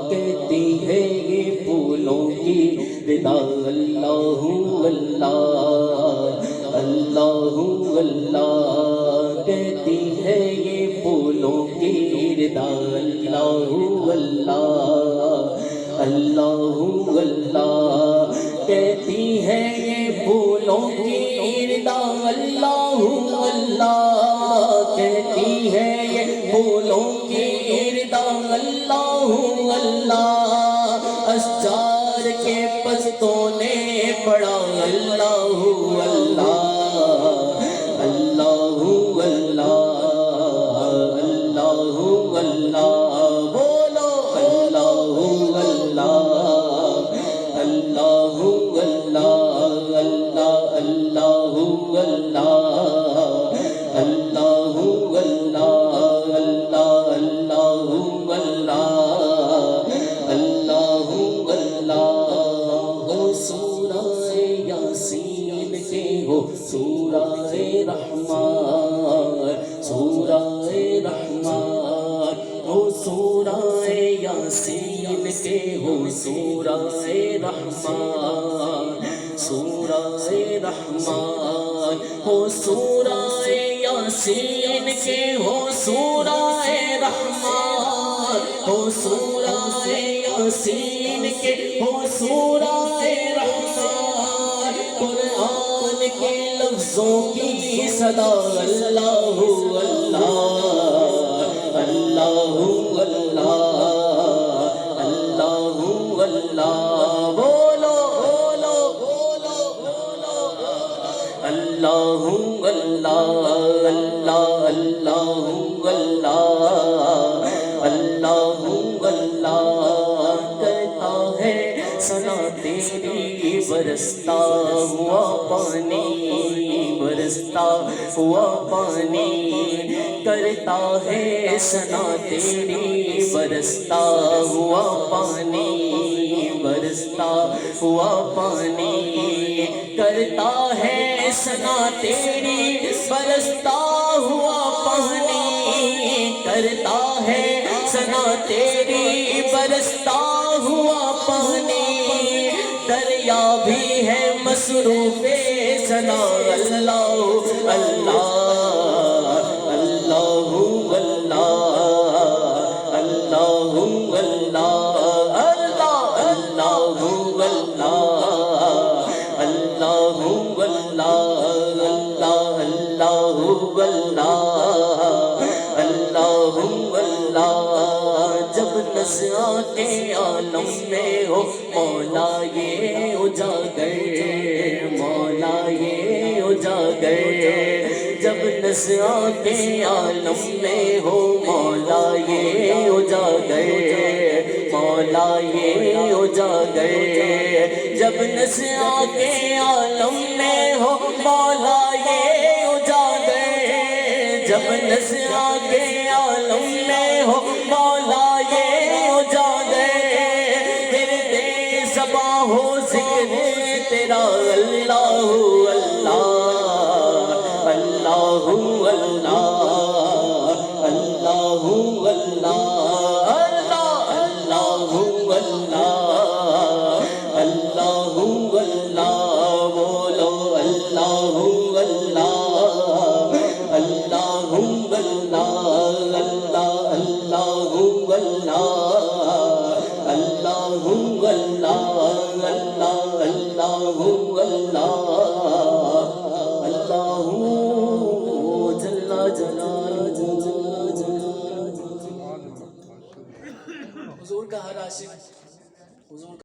کہتی ہے یہ پھولوں کی ردا اللہ اللہ اللہ اللہ کہتی ہے یہ پھولوں کی ردا اللہ اللہ اللہ اللہ کہتی ہے یہ پھولوں کی ردا اللہ اللہ کہتی ہے یہ پھولوں کی ردا اللہ اللہ اشجار کے پستوں نے پڑھا اللہ اللہ اللہ اللہ اللہ اللہ بولو اللہ اللہ اللہ اللہ اللہ اللہ اللہ سورہ رحمان سورہ رحمان ہو سورہ یاسین کے ہو سورہ رحمان سورہ رحمان ہو سورہ یاسین کے ہو سورہ رحمان ہو سورہ یاسین کے ہو سورہ رحمان قرآن کے لفظوں کی صدا اللہ اللہ اللہ اللہ اللہ اللہ بولو بولو بولو بولو اللہ اللہ اللہ اللہ اللہ اللہ کہتا ہے سنا تیری برستا ہوا پانی برستا ہوا پانی کرتا ہے سنا تیری برستا ہوا پانی برستا ہوا پانی کرتا ہے سنا تیری برستا ہوا پانی کرتا ہے سنا تیری برستا ہوا پانی دریا بھی ہے مصروف سنا اللہ اللہ اللہ اللہ اللہ اللہ اللہ اللہ اللہ اللہ جب نظر کے عالم میں ہو مولا یہ اجاگر مولا یہ اجاگر جب نظر کے عالم میں ہو مولا یہ اجاگر مولا یہ اجاگر جب نظر کے عالم میں ہو مولا یہ اجاگر جب نظر کے عالم میں ہو مولا یہ اجاگر پھر دے زباں ہو ذکر تیرا اللہ اللہ اللہ اللہ اللہ اللہ اللہ اللہ اللہ بولو اللہ اللہ اللہ حضور کا ہر عاشق حضور